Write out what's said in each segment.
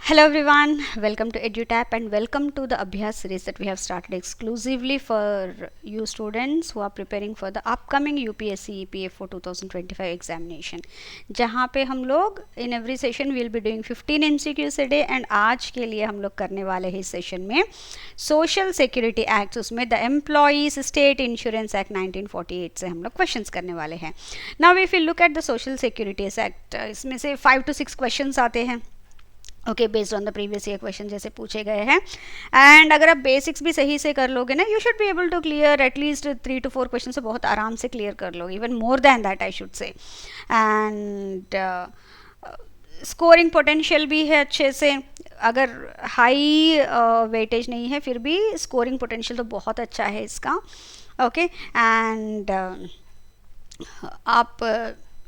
Hello everyone, welcome to EduTap and welcome to the Abhyas series that we have started exclusively for you students who are preparing for the upcoming UPSC EPFO 2025 examination. जहाँ पे हम लोग in every session we will be doing 15 MCQs a day and आज के लिए हम लोग करने वाले हैं इस सेशन में Social Security Act, उसमें the Employees State Insurance Act 1948 से हम लोग क्वेश्चंस करने वाले हैं. Now if you look at the Social Security Act, इसमें से 5 to 6 क्वेश्चंस आते हैं. Okay, based on the previous year question जैसे पूछे गए हैं. एंड अगर आप बेसिक्स भी सही से कर लोगे ना, you should be able to clear at least 3 to 4 question से बहुत आराम से क्लियर कर लोगे, even more than that I should say. And scoring potential भी है अच्छे से. अगर हाई वेटेज नहीं है फिर भी स्कोरिंग पोटेंशियल तो बहुत अच्छा है इसका. ओके, एंड आप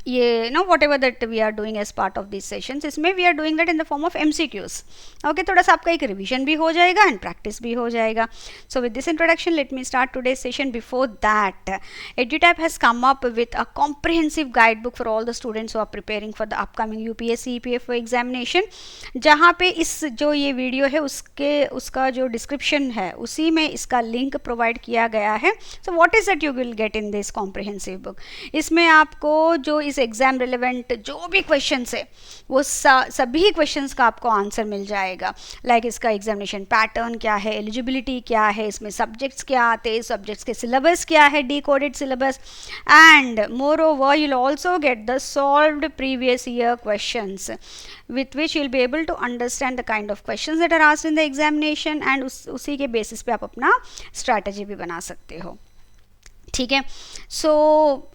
ये know whatever that we are doing as part of this sessions, इसमें we are doing that in the form of MCQs. Okay, थोड़ा सा आपका एक रिविजन भी हो जाएगा एंड प्रैक्टिस भी हो जाएगा. So with this introduction let me start today's session. Before that, EduTap has come up with a comprehensive guidebook for all the students who are preparing for the upcoming UPSC EPFO examination. जहाँ पे इस जो ये video है उसका जो description है उसी में इसका लिंक प्रोवाइड किया गया है. So what is that you will get in this comprehensive book. इसमें आपको जो इस एग्जाम रिलेवेंट जो भी क्वेश्चंस है वो सभी क्वेश्चंस का आपको आंसर मिल जाएगा. लाइक इसका एग्जामिनेशन पैटर्न क्या है, एलिजिबिलिटी क्या है, इसमें सब्जेक्ट्स क्या आते हैं, सब्जेक्ट्स के सिलेबस क्या है, decoded syllabus, and more over you will also get the solved previous year questions with which you'll be able to understand the kind of questions that are asked in the examination and उसी के basis पे आप अपना strategy भी बना सकते हो. ठीक है. So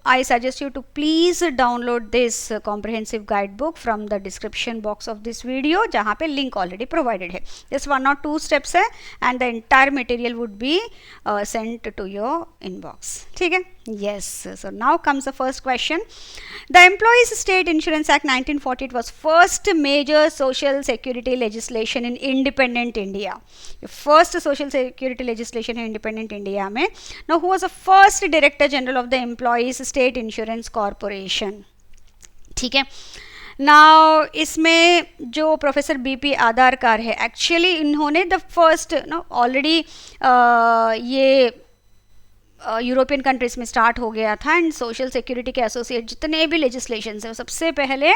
I suggest you to please download this comprehensive guide book from the description box of this video, जहाँ पे लिंक ऑलरेडी प्रोवाइडेड है. जस्ट 1 or 2 स्टेप्स है and the entire material would be sent to your inbox. ठीक है. Yes, so now comes the first question. The Employees State Insurance Act 1948 was first major social security legislation in independent India. First social security legislation in independent India में. Now who was the first Director General of the Employees State Insurance Corporation? ठीक है. Now इसमें जो professor BP आधारकर है, actually इन्होंने the first already ये European countries में start हो गया था एंड सोशल सिक्योरिटी के एसोसिएट जितने भी लेजिस्लेशंस हैं सबसे पहले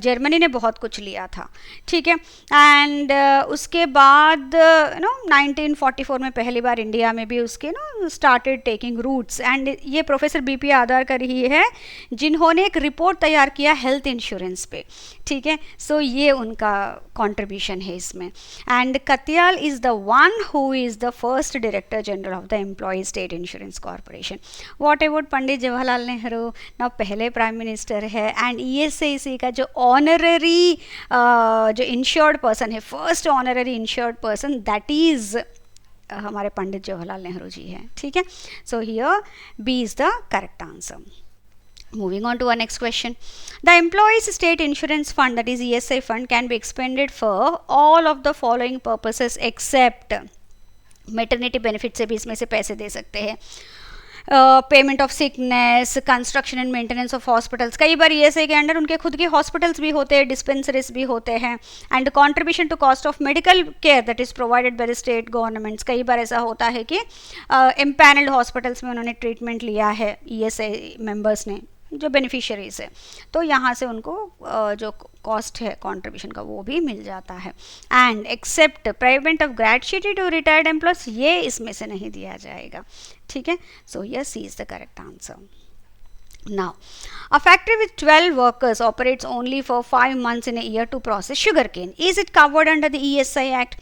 जर्मनी ने बहुत कुछ लिया था. ठीक है. एंड उसके बाद 1944 में पहली बार इंडिया में भी उसके स्टार्टेड टेकिंग रूट्स. एंड ये प्रोफेसर BP आधारकर ही है जिन्होंने एक रिपोर्ट तैयार किया हेल्थ इंश्योरेंस पे. ठीक है. सो ये उनका कॉन्ट्रीब्यूशन है इसमें. And Katiyal is the one who is the first director general of the employee state insurance corporation. What about Pandit Jawaharlal Nehru, ना पहले प्राइम मिनिस्टर है. एंड ESIC का जो ऑनररी जो इंश्योर्ड पर्सन है, first honorary insured person, that is हमारे पंडित जवाहरलाल नेहरू जी हैं. ठीक है. So here B is the correct answer. Moving on to our next question. The Employees State Insurance Fund, that is ESI fund, can be expended for all of the following purposes except maternity benefit से भी इसमें से पैसे दे सकते हैं. Payment of sickness, construction and maintenance of hospitals. कई बार ESI के under उनके खुद के हॉस्पिटल्स भी होते हैं, डिस्पेंसरीज भी होते हैं. And contribution to cost of medical care that is provided by the state governments. कई बार ऐसा होता है कि एम्पैनल्ड हॉस्पिटल्स में उन्होंने ट्रीटमेंट लिया है ESI मेंबर्स ने, जो बेनिफिशियरीज है, तो यहाँ से उनको जो कॉस्ट है कंट्रीब्यूशन का वो भी मिल जाता है. And except payment of gratuity to retired employees, ये इसमें से नहीं दिया जाएगा. ठीक है. So yes, C is the correct answer. Now, a factory with 12 workers operates only for 5 months in a year to process sugarcane. Is it covered under the ESI Act?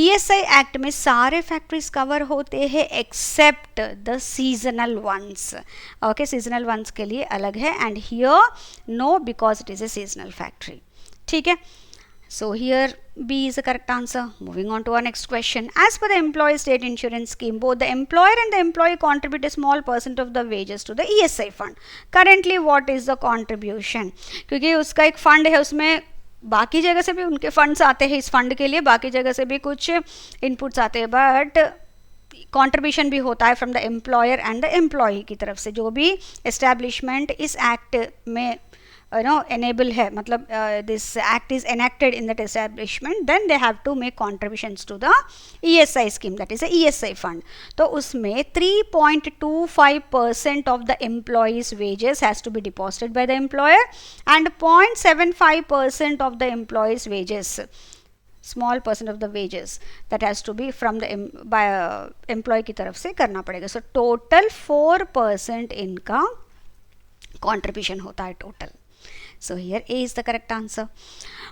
ESI Act में सारे factories cover होते हैं except the seasonal ones. Okay, seasonal ones के लिए अलग है. And here no, because it is a seasonal factory. ठीक है. So here B is the correct answer. Moving on to our next question. As per the employee state insurance scheme, both the employer and the employee contribute a small percent of the wages to the ESI fund. Currently, what is the contribution? क्योंकि उसका एक fund है, उसमें बाकी जगह से भी उनके फंड्स आते हैं इस फंड के लिए, बाकी जगह से भी कुछ इनपुट्स आते हैं, बट कॉन्ट्रीब्यूशन भी होता है from the employer and the employee की तरफ से. जो भी एस्टैब्लिशमेंट इस एक्ट में enable है, मतलब this act is enacted in that establishment, then they have to make contributions to the ESI scheme, that is a ESI fund. तो उसमें 3.25% of the employees wages has to be deposited by the employer and 0.75% of the employees wages, small percent of the wages, that has to be from the by employee की तरफ से करना पड़ेगा. So total 4% इनका contribution होता है total. So here A is the correct answer.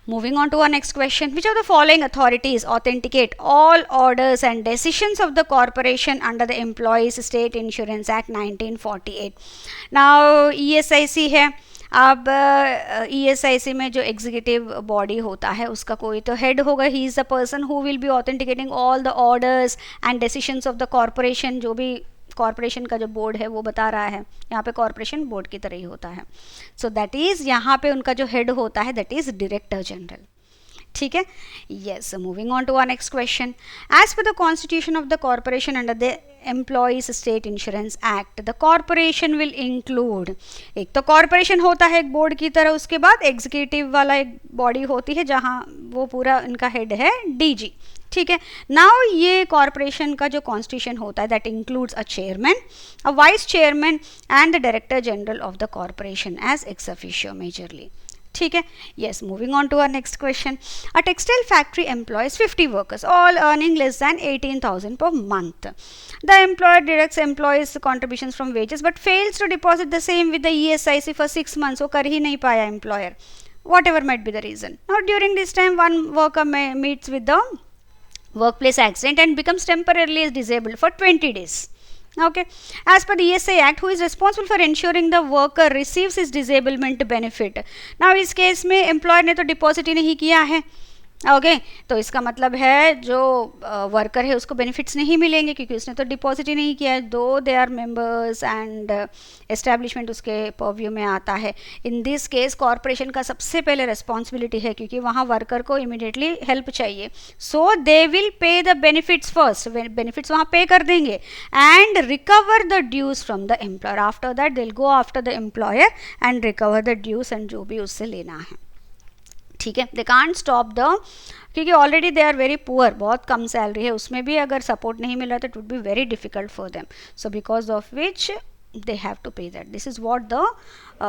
Moving on to our next question. Which of the following authorities authenticate all orders and decisions of the corporation under the Employees State Insurance Act 1948? Now ESIC है. अब ESIC में जो executive body होता है उसका कोई तो head होगा. He is the person who will be authenticating all the orders and decisions of the corporation. जो भी कॉरपोरेशन का जो बोर्ड है वो बता रहा है, यहाँ पे कॉरपोरेशन बोर्ड की तरह ही होता है. सो दैट इज़ यहाँ पे उनका जो हेड होता है दैट इज़ डायरेक्टर जनरल. ठीक है. Yes, moving on to our next question. As per the constitution of the corporation under the employees state insurance act, the corporation will include, एक तो कॉरपोरेशन होता है एक बोर्ड की तरह, उसके बाद एग्जीक्यूटिव वाला एक बॉडी होती है जहाँ वो पूरा इनका हेड है DG. ठीक है. नाउ ये कॉरपोरेशन का जो कॉन्स्टिट्यूशन होता है that includes a chairman, a vice chairman and the director general of the corporation as ex officio majorly. ठीक है. Yes, moving on to our next question. A textile factory employs 50 workers all earning less than 18,000 per month. The employer deducts employees contributions from wages but fails to deposit the same with the ESIC for 6 months. वो कर ही नहीं पाया employer, whatever might be the reason. Now during this time one worker meets with the workplace accident and becomes temporarily disabled for 20 days. Okay. As per the ESI Act, who is responsible for ensuring the worker receives his disablement benefit? Now इस case में employer ने तो deposit ही नहीं किया है. Okay, तो इसका मतलब है जो वर्कर है उसको बेनिफिट्स नहीं मिलेंगे क्योंकि उसने तो डिपॉजिट ही नहीं किया है. Though they are members and establishment उसके पर्व्यू में आता है. इन दिस केस कॉरपोरेशन का सबसे पहले रिस्पॉन्सिबिलिटी है क्योंकि वहाँ वर्कर को इमीडिएटली हेल्प चाहिए. So they will pay the benefits first, benefits वहाँ पे कर देंगे and recover the dues from the employer. After that they will go after the employer and recover the dues and जो भी उससे लेना है. ठीक है. दे कांट स्टॉप द, क्योंकि already they are very poor, बहुत कम सैलरी है, उसमें भी अगर सपोर्ट नहीं मिल रहा तो it would be very difficult for them. So because of which they have to pay that. This is what the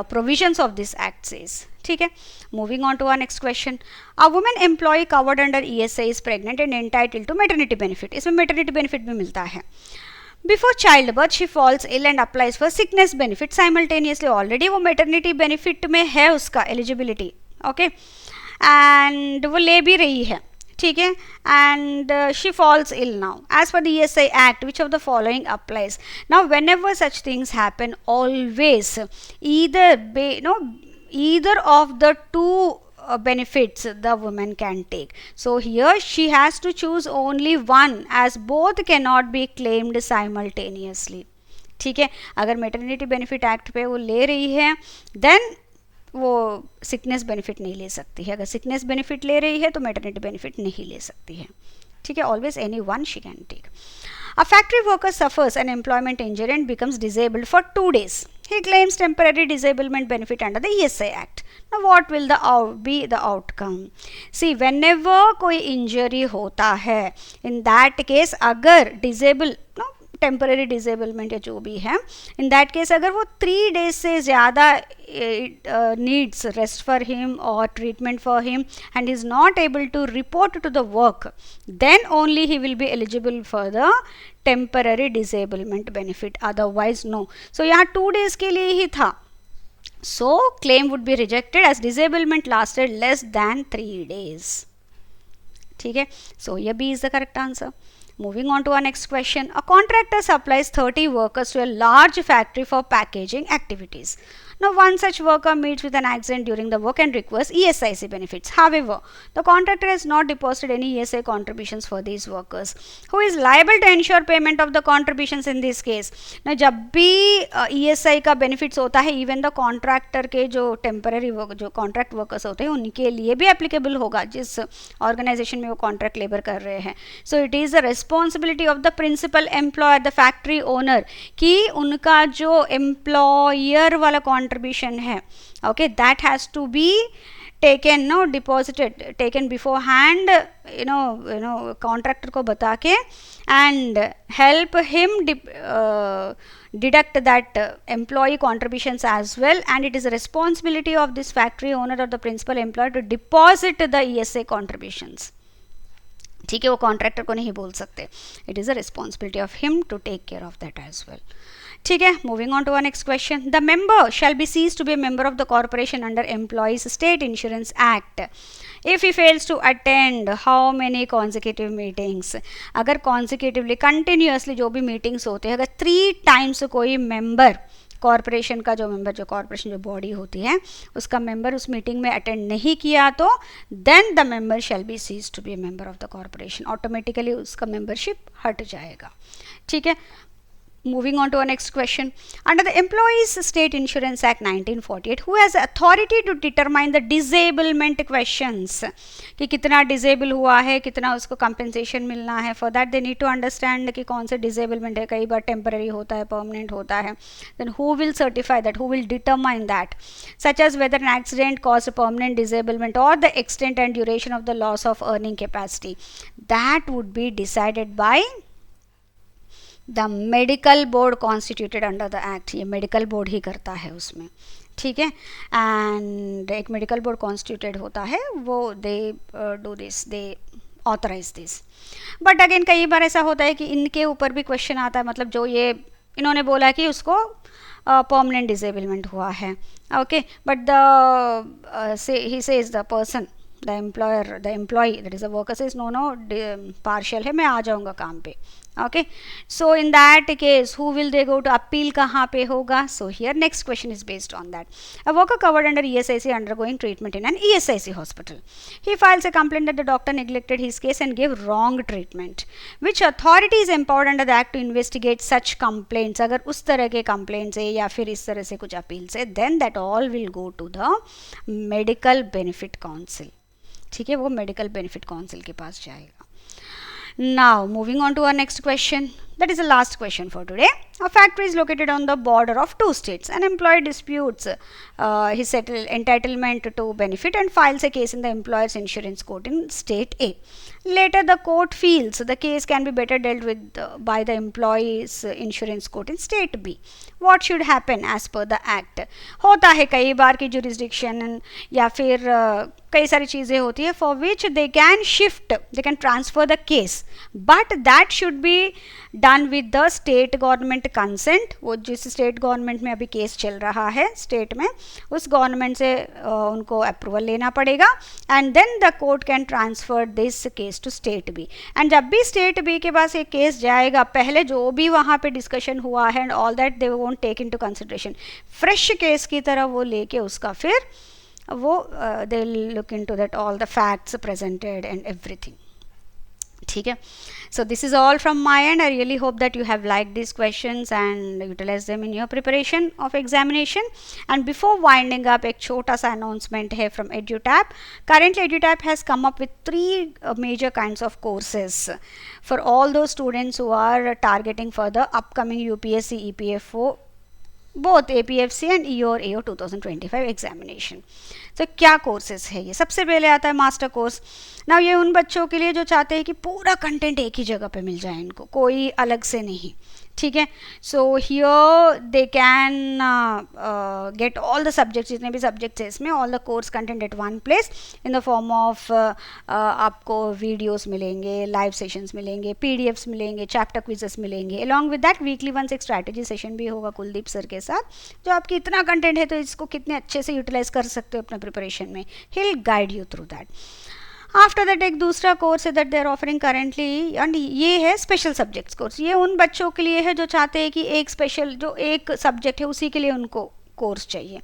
provisions of this act says. ठीक है. Moving on to our next question. A women employee covered under ESI is pregnant and entitled to maternity benefit. इसमें maternity benefit भी मिलता है. Before childbirth she falls ill and applies for sickness benefit simultaneously. Already वो maternity benefit में है उसका eligibility. Okay. And वो ले भी रही है. ठीक है. And she falls ill now. As per the ESI Act, which of the following applies? Now whenever such things happen always either of the two benefits the woman can take. So here she has to choose only one as both cannot be claimed simultaneously. ठीक है. अगर maternity benefit act पे वो ले रही है then वो sickness benefit नहीं ले सकती है. अगर सिकनेस बेनिफिट ले रही है तो मैटरनिटी बेनिफिट नहीं ले सकती है. ठीक है. Always any one she can take. A factory worker suffers an employment injury and becomes disabled for 2 days. He claims temporary disablement benefit under the ESI Act. Now what will be the outcome? See, whenever कोई injury होता है, in that case अगर temporary disablement या जो भी है, in that case अगर वो 3 days से ज़्यादा needs rest for him or treatment for him and is not able to report to the work, then only he will be eligible for the temporary disablement benefit. Otherwise no. So यहाँ 2 days के लिए ही था. So claim would be rejected as disablement lasted less than 3 days. ठीक है. So ये B is the correct answer. Moving on to our next question. A contractor supplies 30 workers to a large factory for packaging activities. Now, one such worker meets with an accident during the work and requires ESIC benefits. However, the contractor has not deposited any ESI contributions for these workers. Who is liable to ensure payment of the contributions in this case? Now, जब भी ESI का benefits होता है, even the contractor के जो temporary work, जो contract workers होते हैं, उनके लिए भी applicable होगा जिस organization में वो contract labor कर रहे हैं. So, it is the responsibility of the principal employer, the factory owner, कि उनका जो employer वाला कंट्रीब्यूशन है, okay, that has to be taken, no, deposited, taken beforehand, contractor को बता के and help him deduct that employee contributions as well, and it is a responsibility of this factory owner or the principal employer to deposit the ESA contributions. ठीक है, वो contractor को नहीं बोल सकते, it is a responsibility of him to take care of that as well. ठीक है, moving on to our next question. The member shall be cease to be a member of the corporation under employees state insurance act if he fails to attend how many consecutive meetings. अगर consecutively continuously जो भी meetings होते हैं, अगर 3 times कोई member corporation का जो member, जो कॉरपोरेशन जो बॉडी होती है उसका मेंबर उस मीटिंग में अटेंड नहीं किया तो then the member shall be cease to be a member of the corporation. Automatically उसका मेंबरशिप हट जाएगा. ठीक है, moving on to our next question. Under the Employees State Insurance Act 1948, who has authority to determine the disablement questions, कि कितना disable हुआ है, कितना उसको कंपेंसेशन मिलना है. For that they need to understand कि कौन से डिसेबलमेंट है, कई बार टेम्पररी होता है, परमानेंट होता है. Then who will certify that, who will determine that, such as whether an accident cause permanent disablement or the extent and duration of the loss of earning capacity. That would be decided by the medical board constituted under the act. ये medical board ही करता है उसमें. ठीक है, and एक medical board constituted होता है, वो they do this, they authorise this. But again कई बार ऐसा होता है कि इनके ऊपर भी क्वेश्चन आता है, मतलब जो ये इन्होंने बोला कि उसको परमानेंट डिसेबलमेंट हुआ है, okay, but the he says the person, the employer, the employee, that is the worker says no no partial है, मैं आ जाऊँगा काम पे. Okay, so in that case who will they go to appeal, कहाँ पे होगा? So here next question is based on that. A worker covered under ESIC undergoing treatment in an ESIC hospital, he files a complaint that the doctor neglected his case and gave wrong treatment. Which authority is empowered under the act to investigate such complaints? अगर उस तरह के complaints है या फिर इस तरह से कुछ appeals है, then that all will go to the medical benefit council. ठीक है, वो medical benefit council के पास जाएगा. Now moving on to our next question, that is the last question for today. A factory is located on the border of 2 states. An employee disputes his entitlement to benefit and files a case in the employer's insurance court in state A. Later the court feels the case can be better dealt with by the employee's insurance court in state B. What should happen as per the act? होता है कई बार की jurisdiction या फिर कई सारी चीज़ें होती है for which they can shift, they can transfer the case, but that should be done with the state government consent. वो जिस state government में अभी केस चल रहा है state में, उस government से उनको approval लेना पड़ेगा, and then the court can transfer this case to state B. and जब भी state B के पास एक केस जाएगा, पहले जो भी वहाँ पे discussion हुआ है and all that they won't take into consideration, fresh case की तरह वो लेके उसका फिर वो they'll look into that all the facts presented and everything. ठीक है, so this is all from my end. I really hope that you have liked these questions and utilize them in your preparation of examination. And before winding up, एक छोटा सा announcement है from EduTap. Currently EduTap has come up with 3 major kinds of courses for all those students who are targeting for the upcoming UPSC EPFO, both APFC and EO और AO 2025 examination. तो क्या courses है ये? सबसे पहले आता है master course. ना ये उन बच्चों के लिए जो चाहते हैं कि पूरा कंटेंट एक ही जगह पे मिल जाए इनको, कोई अलग से नहीं. ठीक है, so here they can get all the subjects, जितने भी सब्जेक्ट्स हैं इसमें, all the course content at one place in the form of आपको वीडियोस मिलेंगे, लाइव सेशंस मिलेंगे, पीडीएफ्स मिलेंगे, चैप्टर क्विजेस मिलेंगे. Along with that weekly once एक स्ट्रैटेजी सेशन भी होगा कुलदीप सर के साथ, जो आपकी इतना कंटेंट है तो इसको कितने अच्छे से यूटिलाइज कर सकते हो अपने प्रिपरेशन में, he will guide you through that. After that एक दूसरा कोर्स है that they are offering currently, and ये है स्पेशल सब्जेक्ट्स कोर्स. ये उन बच्चों के लिए है जो चाहते हैं कि एक स्पेशल जो एक सब्जेक्ट है उसी के लिए उनको कोर्स चाहिए,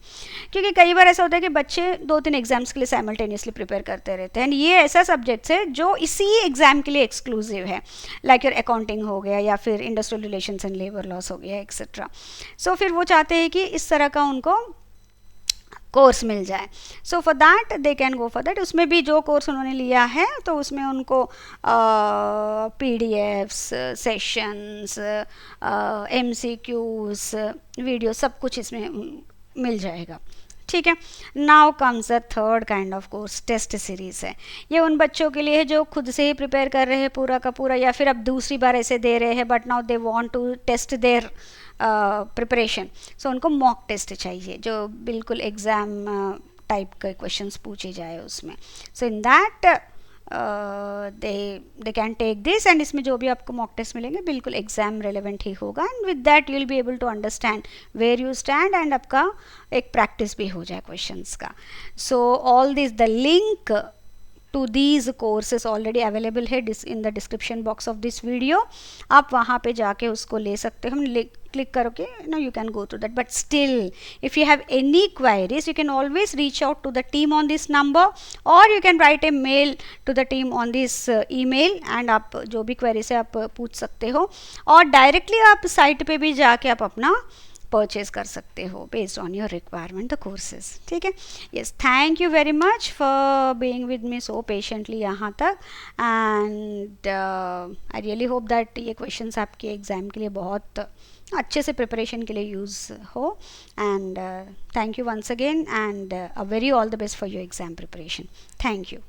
क्योंकि कई बार ऐसा होता है कि बच्चे 2-3 एग्जाम्स के लिए साइमल्टेनियसली प्रिपेयर करते रहते हैं. ये ऐसा सब्जेक्ट्स है जो इसी एग्जाम के लिए एक्सक्लूसिव है, लाइक योर अकाउंटिंग हो गया या फिर industrial relations and labour laws हो गया एक्सेट्रा. सो फिर वो चाहते हैं कि इस तरह का उनको कोर्स मिल जाए. So for that they can go for that. उसमें भी जो कोर्स उन्होंने लिया है तो उसमें उनको पीडीएफ्स, सेशंस, एमसीक्यूज, वीडियो, सब कुछ इसमें मिल जाएगा, ठीक है। Now comes a third kind of course, test series है। ये उन बच्चों के लिए है जो खुद से ही प्रिपेयर कर रहे हैं पूरा का पूरा, या फिर अब दूसरी बार ऐसे दे रहे हैं but now they want to test their preparation. So उनको मॉक टेस्ट चाहिए जो बिल्कुल एग्ज़ाम टाइप के क्वेश्चंस पूछे जाए उसमें। So in that they can take this, and इसमें जो भी आपको मॉक टेस्ट मिलेंगे बिल्कुल एग्जाम रेलेवेंट ही होगा, and with that you will be able to understand where you stand, and आपका एक प्रैक्टिस भी हो जाए क्वेश्चंस का। So all this, the link to these courses already available है in the description box of this video, आप वहाँ पे जाके उसको ले सकते हो, हम click करोगे now you can go to that, but still if you have any queries you can always reach out to the team on this number, or you can write a mail to the team on this email, and आप जो भी queries है आप पूछ सकते हो, और directly आप site पे भी जाके आप अपना परचेज कर सकते हो based on your requirement the courses, ठीक है। Yes, thank you very much for being with me so patiently यहाँ तक, and I really hope that ये क्वेश्चंस आपके एग्ज़ाम के लिए बहुत अच्छे से प्रिपरेशन के लिए यूज़ हो, and thank you once again, and a very all the best for your exam preparation. Thank you.